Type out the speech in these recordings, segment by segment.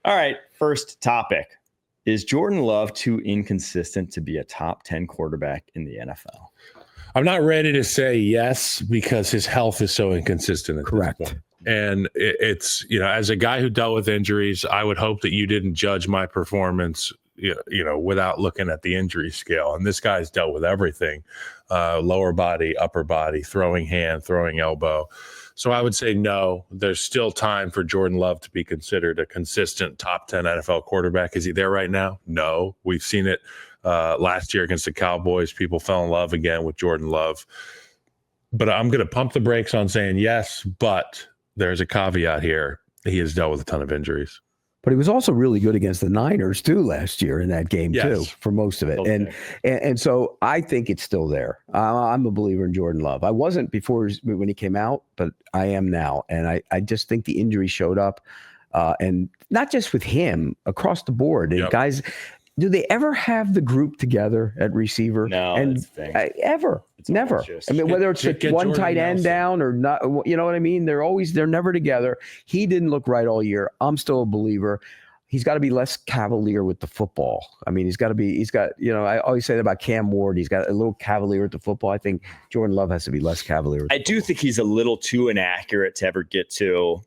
All right, first topic. Is Jordan Love too inconsistent to be a top 10 quarterback in the NFL? I'm not ready to say yes because his health is so inconsistent. Correct. And it's, as a guy who dealt with injuries, I would hope that you didn't judge my performance, without looking at the injury scale. And this guy's dealt with everything, lower body, upper body, throwing hand, throwing elbow. So I would say no, there's still time for Jordan Love to be considered a consistent top 10 NFL quarterback. Is he there right now? No. We've seen it last year against the Cowboys. People fell in love again with Jordan Love. But I'm going to pump the brakes on saying yes, but there's a caveat here. He has dealt with a ton of injuries. But he was also really good against the Niners, too, last year in that game, too, for most of it. Okay. And so I think it's still there. I'm a believer in Jordan Love. I wasn't before when he came out, but I am now. And I just think the injury showed up. And not just with him, across the board. Yep. Guys, do they ever have the group together at receiver? No, and ever. It's never. just, I mean, whether it's get one Jordan tight end Nelson down or not, you know what I mean? They're never together. He didn't look right all year. I'm still a believer. He's got to be less cavalier with the football. I mean, I always say that about Cam Ward. He's got a little cavalier with the football. I think Jordan Love has to be less cavalier. I do think he's a little too inaccurate to ever get to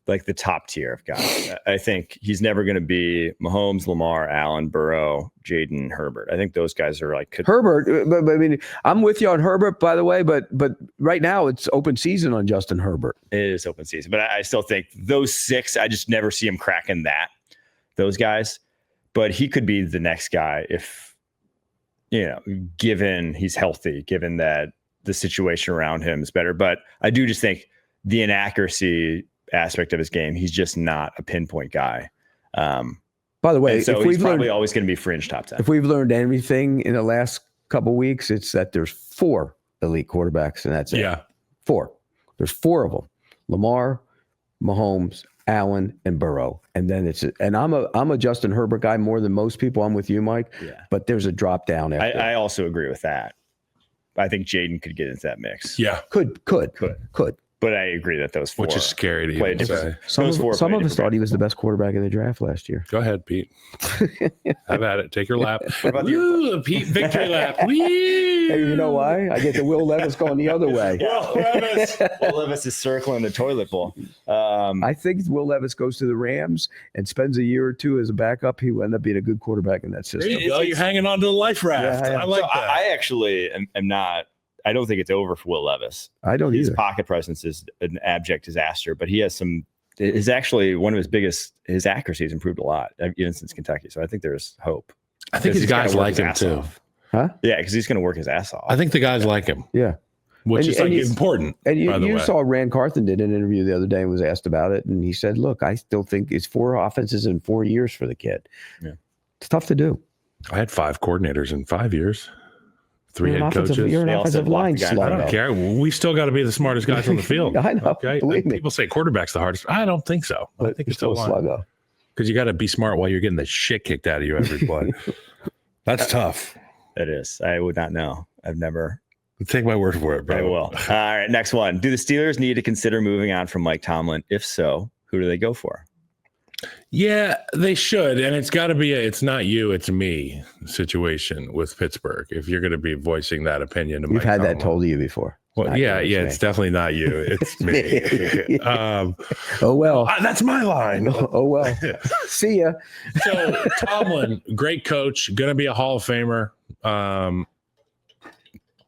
like the top tier of guys. I think he's never going to be Mahomes, Lamar, Allen, Burrow, Jaden, Herbert. I think those guys are like Herbert. But I mean, I'm with you on Herbert, by the way. But right now it's open season on Justin Herbert. It is open season, but I still think those six. I just never see him cracking those guys. But he could be the next guy if given he's healthy, given that the situation around him is better. But I do just think the inaccuracy aspect of his game, he's just not a pinpoint guy. By the way, so he's probably always going to be fringe top 10. If we've learned anything in the last couple of weeks, it's that there's 4 elite quarterbacks, and that's it. Yeah. 4. There's 4 of them: Lamar, Mahomes, Allen, and Burrow. And then and I'm a Justin Herbert guy more than most people. I'm with you, Mike. Yeah. But there's a drop down after. I also agree with that. I think Jaden could get into that mix. Yeah. Could. But I agree that those 4, which is scary to even say. Some of us thought he was the best quarterback in the draft last year. Go ahead, Pete. Have at it. Take your lap. What about Woo, Pete, victory lap. Woo! Hey, you know why? I get the Will Levis going the other way. Will Levis is circling the toilet bowl. I think Will Levis goes to the Rams and spends a year or two as a backup. He will end up being a good quarterback in that system. There you go. You're hanging on to the life raft. Yeah, I like that. I actually am not. I don't think it's over for Will Levis. I don't His either. pocket presence is an abject disaster, but he has is actually one of his biggest, his accuracy has improved a lot, even since Kentucky. So I think there's hope. I think his guys like him too. Huh? Yeah, because he's going to work his ass off. I think the guys like him. Yeah. Which is important. And by the you way. saw Rand Carthen did an interview the other day and was asked about it. And he said, look, I still think it's 4 offenses in 4 years for the kid. Yeah. It's tough to do. I had 5 coordinators in 5 years. 3 head coaches. You're an They all offensive said block line the guy. slug. I don't care. We still got to be the smartest guys on the field. I know. Okay. Believe me. People say quarterback's the hardest. I don't think so. I think it's still a sluggo. because you got to be smart while you're getting the shit kicked out of you every play. That's tough. It is. I would not know. I've never. Take my word for it, bro. I will. All right. Next one. Do the Steelers need to consider moving on from Mike Tomlin? If so, who do they go for? Yeah, they should. And it's got to be it's not you, it's me situation with Pittsburgh. If you're going to be voicing that opinion to You've Mike had Tomlin. that told to you before. Well, yeah, it's definitely not you. It's me. Oh, well. That's my line. Oh, well. See ya. So Tomlin, great coach, going to be a Hall of Famer.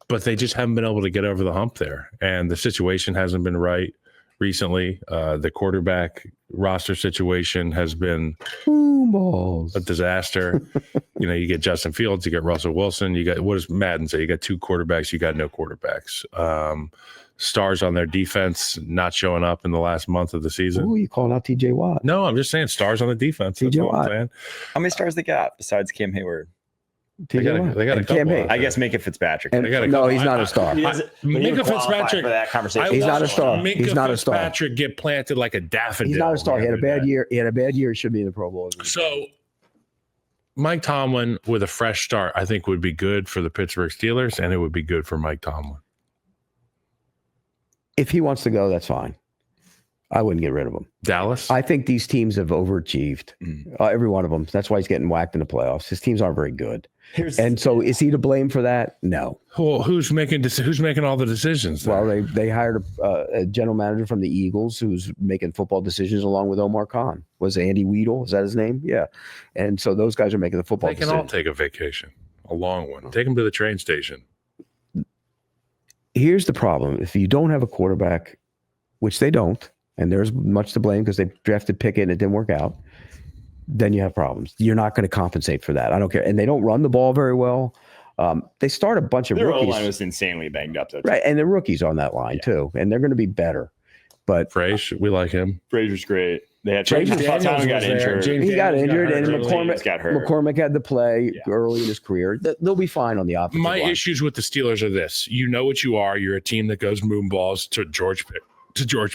But they just haven't been able to get over the hump there. And the situation hasn't been right recently. The quarterback roster situation has been a disaster. You get Justin Fields, you get Russell Wilson, you got, what does Madden say? You got 2 quarterbacks, you got no quarterbacks. Stars on their defense not showing up in the last month of the season. Oh, you calling out TJ Watt? No, I'm just saying stars on the defense. That's TJ what I'm Watt. saying. How many stars they got besides Cam Hayward? They got a And couple. Cam Hayward. I guess Minka Fitzpatrick. And, They got a no, couple. he's not a star. Minka Fitzpatrick for that conversation. He's not a watched star. Minka He's not a star. Fitzpatrick get planted like a daffodil. He's not a star. He had a the bad other day. year. He had a bad year. He should be in the Pro Bowl. So Mike Tomlin with a fresh start, I think would be good for the Pittsburgh Steelers, and it would be good for Mike Tomlin. If he wants to go, that's fine. I wouldn't get rid of him. Dallas? I think these teams have overachieved. Every one of them. That's why he's getting whacked in the playoffs. His teams aren't very good. And so is he to blame for that? No. Well, who's making all the decisions then? Well, they hired a general manager from the Eagles who's making football decisions along with Omar Khan. Was Andy Weidel? Is that his name? Yeah. And so those guys are making the football decisions. They can all take a vacation, a long one. Take them to the train station. Here's the problem. If you don't have a quarterback, which they don't, and there's much to blame because they drafted Pickett and it didn't work out, then you have problems. You're not going to compensate for that. I don't care. And they don't run the ball very well. They start a bunch of rookies. Their rookies. O-line was insanely banged up, though. Right, and the rookies on that line, too. And they're going to be better. But Frazier, we like him. Frazier's great. They had Frazier got injured. He got injured, and McCormick got hurt. McCormick had to play early in his career. They'll be fine on the offensive line. My issues with the Steelers are this. You know what you are. You're a team that goes moonballs to George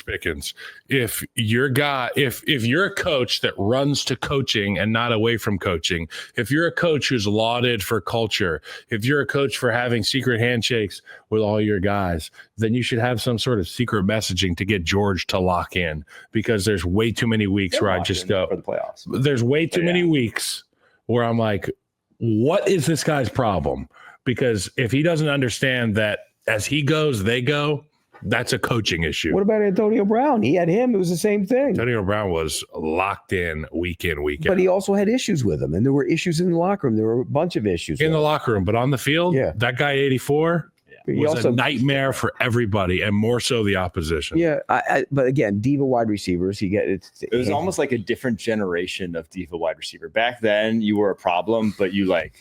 Pickens. If you're a coach that runs to coaching and not away from coaching, if you're a coach who's lauded for culture, if you're a coach for having secret handshakes with all your guys, then you should have some sort of secret messaging to get George to lock in, because there's way too many weeks where I just go for the playoffs. There's way too many weeks where I'm like, what is this guy's problem? Because if he doesn't understand that as he goes, they go, that's a coaching issue. What about Antonio Brown? He had him. It was the same thing. Antonio Brown was locked in week in, week out. But he also had issues with him. And there were issues in the locker room. There were a bunch of issues. In the locker room. But on the field, that guy 84 was a nightmare for everybody, and more so the opposition. Yeah. But again, diva wide receivers, it was almost like a different generation of diva wide receiver. Back then, you were a problem, but you went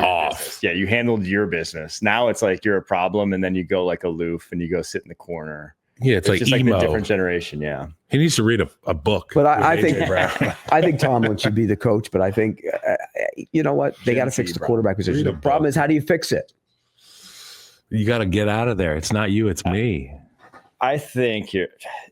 off. Business. Yeah, you handled your business. Now it's like you're a problem, and then you go like aloof and you go sit in the corner. Yeah, it's like just emo. like a different generation. Yeah, he needs to read a book. But I think Tomlin should be the coach. But I think you know what, they got to fix the quarterback position. The problem is, how do you fix it? You got to get out of there. It's not you, it's me. I think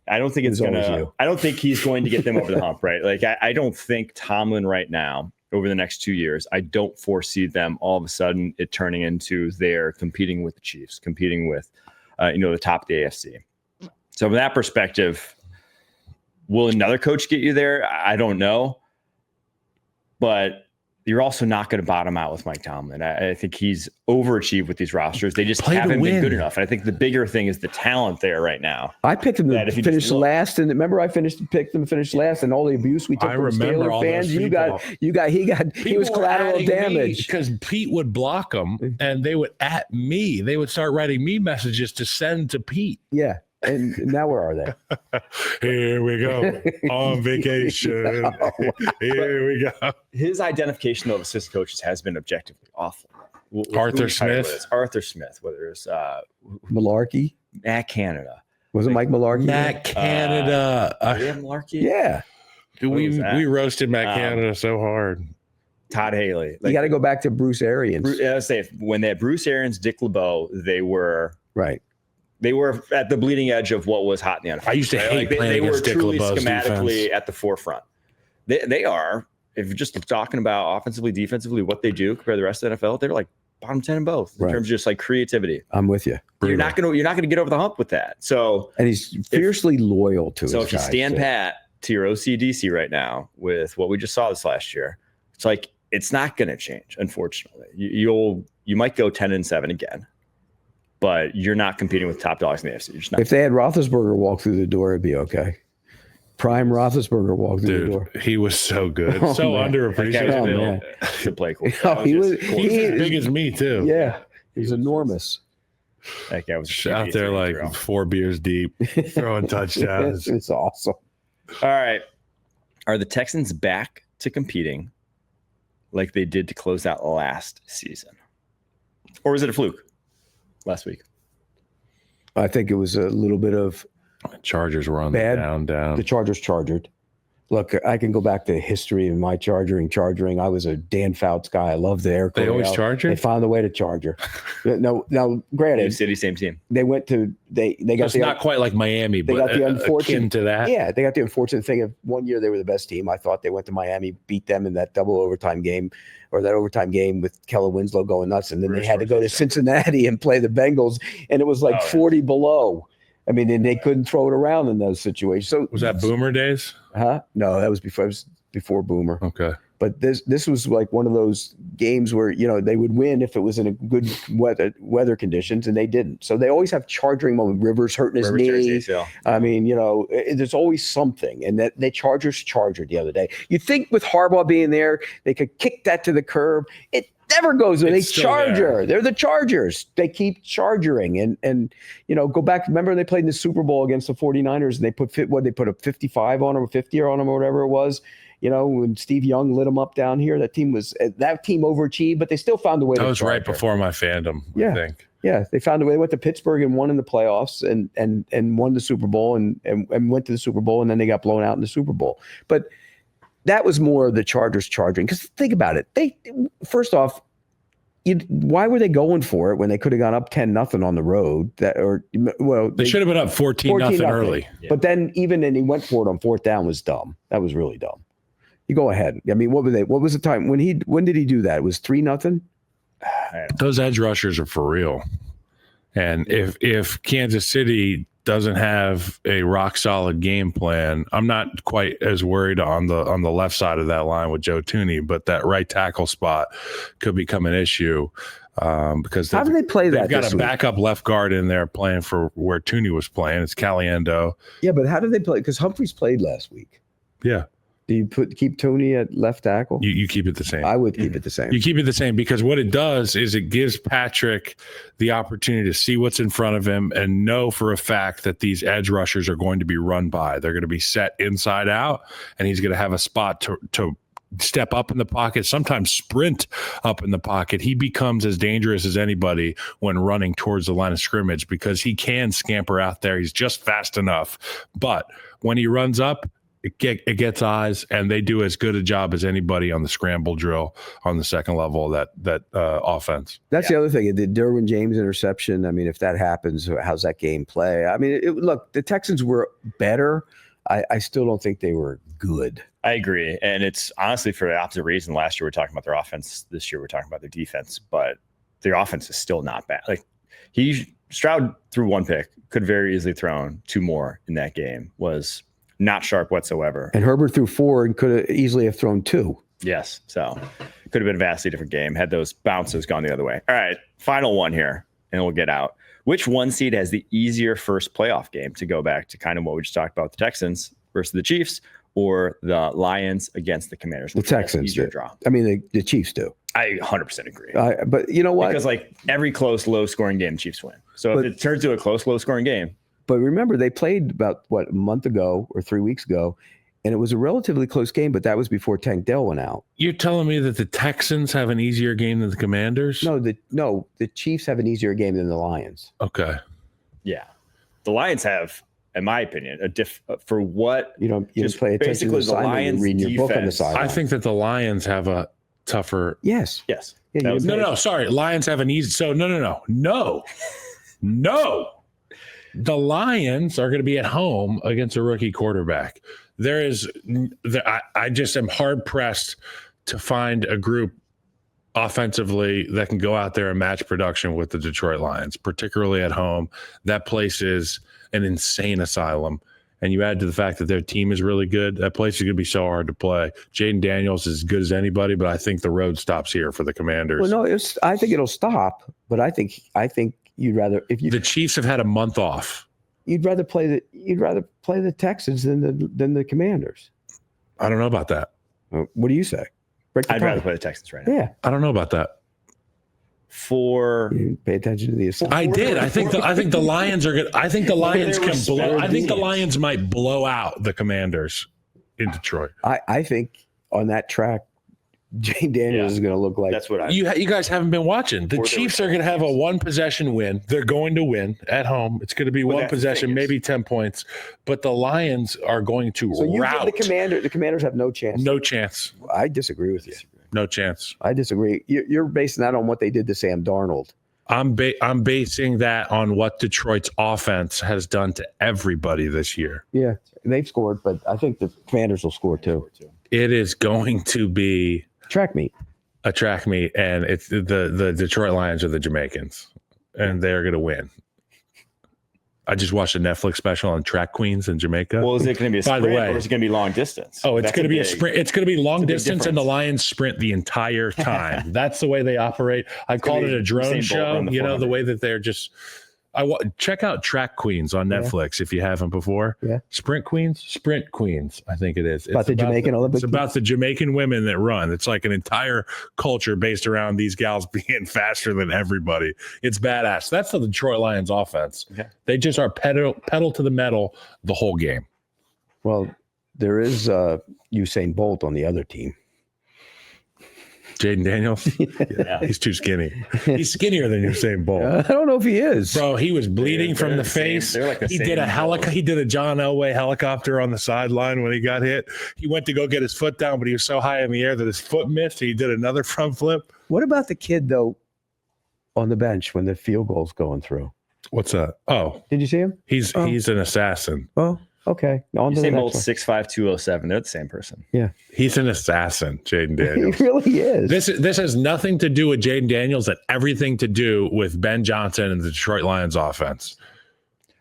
I don't think it's gonna. I don't think he's going to get them over the hump. Right? Like I don't think Tomlin right now, over the next 2 years, I don't foresee them all of a sudden it turning into they're competing with the Chiefs, competing with, the top of the AFC. So from that perspective, will another coach get you there? I don't know. But you're also not going to bottom out with Mike Tomlin. I think he's overachieved with these rosters. They just haven't been good enough. And I think the bigger thing is the talent there right now. I picked him to finish last, and remember I picked him to finish last, and all the abuse we took from Steelers fans. He was collateral damage because Pete would block them, and they would at me. They would start writing me messages to send to Pete. Yeah. And now where are they? Here we go on vacation. Here we go. His identification of assistant coaches has been objectively awful. Arthur Smith, whether it's Malarkey, Matt Canada. Was it Mike Malarkey? Matt Canada. Malarkey? Yeah. We roasted Matt Canada so hard. Todd Haley. You got to go back to Bruce Arians. I would say when they had Bruce Arians, Dick LeBeau, they were right. They were at the bleeding edge of what was hot in the NFL. I used to hate playing against Dick LeBeau's defense. They were truly schematically at the forefront. They are, if you're just talking about offensively, defensively, what they do compared to the rest of the NFL, they're like bottom 10 in both in terms of just like creativity. I'm with you. You're not gonna get over the hump with that. So and he's fiercely loyal to. So if you stand pat to your OCDC right now with what we just saw this last year, it's like it's not going to change. Unfortunately, you might go 10-7 again. But you're not competing with top dogs in the AFC. If they had Roethlisberger walk through the door, it'd be okay. Prime Roethlisberger walk through the door. He was so good, so underappreciated. To play cool. He's as big as me too. Yeah, he's enormous. That guy was out there like 4 beers deep, throwing touchdowns. It's awesome. All right, are the Texans back to competing like they did to close out last season, or was it a fluke? Last week, I think it was a little bit of Chargers were on the down. The Chargers chargered. Look, I can go back to history of my charging. I was a Dan Fouts guy. I love the air. They always charge her? They found a way to charge her. No, granted, same city, same team. They went to they got it's not quite like Miami, but got the unfortunate to that. Yeah, they got the unfortunate thing of one year they were the best team. I thought they went to Miami, beat them in that double overtime game. Or that overtime game with Kellen Winslow going nuts. And then they had to go to Cincinnati and play the Bengals. And it was like 40 below. I mean, and they couldn't throw it around in those situations. So Was that Boomer days? No, that was before Boomer. Okay. But this was like one of those games where, they would win if it was in a good weather conditions, and they didn't. So they always have charging moment. Rivers hurting his knee. I mean, there's always something. And that they Charger the other day. You think with Harbaugh being there, they could kick that to the curb. It never goes. They Charger. They're the Chargers. They keep charging and go back. Remember they played in the Super Bowl against the 49ers, and they put a 55 on them or 50 on them or whatever it was. When Steve Young lit them up down here, that team overachieved, but they still found a way. That was right before my fandom. I think. Yeah, they found a way. They went to Pittsburgh and won in the playoffs and won the Super Bowl and went to the Super Bowl, and then they got blown out in the Super Bowl. But that was more of the Chargers charging. Because think about it. First off, why were they going for it when they could have gone up 10-0 on the road? They should have been up 14-0 early. Yeah. But then he went for it on fourth down was dumb. That was really dumb. You go ahead. I mean, what was the time when did he do that? It was 3-0. Those edge rushers are for real. And if Kansas City doesn't have a rock solid game plan, I'm not quite as worried on the left side of that line with Joe Thuney, but that right tackle spot could become an issue because how do they play that? They've got a backup left guard in there playing for where Thuney was playing. It's Caliendo. Yeah, but how do they play? Because Humphreys played last week. Yeah. Do you keep Thuney at left tackle? You keep it the same. I would keep it the same. You keep it the same because what it does is it gives Patrick the opportunity to see what's in front of him and know for a fact that these edge rushers are going to be run by. They're going to be set inside out, and he's going to have a spot to step up in the pocket, sometimes sprint up in the pocket. He becomes as dangerous as anybody when running towards the line of scrimmage because he can scamper out there. He's just fast enough. But when he runs up, it gets eyes, and they do as good a job as anybody on the scramble drill on the second level of that offense. That's the other thing. The Derwin James interception, I mean, if that happens, how's that game play? I mean, look, the Texans were better. I still don't think they were good. I agree. And it's honestly for the opposite reason. Last year, we're talking about their offense. This year, we're talking about their defense. But their offense is still not bad. Like Stroud threw one pick, could very easily thrown two more in that game, was not sharp whatsoever. And Herbert threw 4 and could have easily have thrown 2. Yes. So could have been a vastly different game had those bounces gone the other way. All right. Final one here, and we'll get out. Which one seed has the easier first playoff game, to go back to kind of what we just talked about, the Texans versus the Chiefs, or the Lions against the Commanders? The Texans do. Draw? I mean, the Chiefs do. I 100% agree. But you know what? Because like every close, low-scoring game, Chiefs win. So if it turns to a close, low-scoring game. But remember, they played about, a month ago or 3 weeks ago, and it was a relatively close game, but that was before Tank Dell went out. You're telling me that the Texans have an easier game than the Commanders? No, the Chiefs have an easier game than the Lions. Okay. Yeah. The Lions have, in my opinion, for what you don't play attention to the Lions reading your book on the sideline. I think that the Lions have a tougher. Yes. Yeah, sorry. Lions have an easy. So no. The Lions are going to be at home against a rookie quarterback. I just am hard pressed to find a group offensively that can go out there and match production with the Detroit Lions, particularly at home. That place is an insane asylum. And you add to the fact that their team is really good, that place is going to be so hard to play. Jaden Daniels is as good as anybody, but I think the road stops here for the Commanders. Well, no, I think it'll stop, but I think you'd rather the Chiefs have had a month off. You'd rather play the Texans than the Commanders. I don't know about that. What do you say? I'd rather play the Texans right now. Yeah, I don't know about that. You pay attention to the assignment. I did. I think the Lions are good. I think the Lions can blow. I think the Lions might blow out the Commanders in Detroit. I think on that track, Jane Daniels is going to look like. That's what you guys haven't been watching. The Chiefs are going to have a 1-possession win. They're going to win at home. It's going to be one possession, maybe 10 points. But the Lions are going to rout. The Commanders have no chance. No chance. I disagree with you. No chance. I disagree. You're basing that on what they did to Sam Darnold. I'm basing that on what Detroit's offense has done to everybody this year. Yeah, they've scored, but I think the Commanders will score too. It is going to be a track meet, and it's the Detroit Lions are the Jamaicans, and they're going to win. I just watched a Netflix special on track queens in Jamaica. Well, is it going to be a By sprint the way, or is it going to be long distance? Oh, it's That's going to be a big- sprint. It's going to be long big distance, and the difference. Lions sprint the entire time. That's the way they operate. I called gonna it be a drone Usain Bolt show. run the You know, the 400. way that they're just. Check out Track Queens on Netflix if you haven't before. Yeah. Sprint Queens, I think it is. About the Jamaican Olympic It's about the Jamaican women that run. It's like an entire culture based around these gals being faster than everybody. It's badass. That's the Detroit Lions offense. Okay. They just are pedal to the metal the whole game. Well, there is Usain Bolt on the other team. Jaden Daniels, Yeah. he's too skinny. He's skinnier than Usain Bolt. I don't know if he is. Bro, he was bleeding They're from the the same- face. they're like the He same did a build. He did a John Elway helicopter on the sideline when he got hit. He went to go get his foot down, but he was so high in the air that his foot missed. He did another front flip. What about the kid though on the bench when the field goal's going through? What's that? Oh, Did you see him? he's an assassin. Oh, okay. On to the Usain next Bolt's one. 6'5", 207. They're the same person. He's an assassin, Jaden He Daniels. really is. This has nothing to do with Jaden Daniels and everything to do with Ben Johnson and the Detroit Lions offense.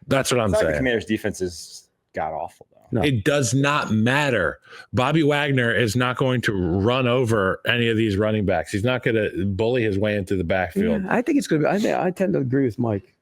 That's what I'm It's not like the saying. Commanders' defense is god awful though. No. It does not matter. Bobby Wagner is not going to run over any of these running backs. He's not going to bully his way into the backfield. Yeah, I think it's going to be. I tend to agree with Mike.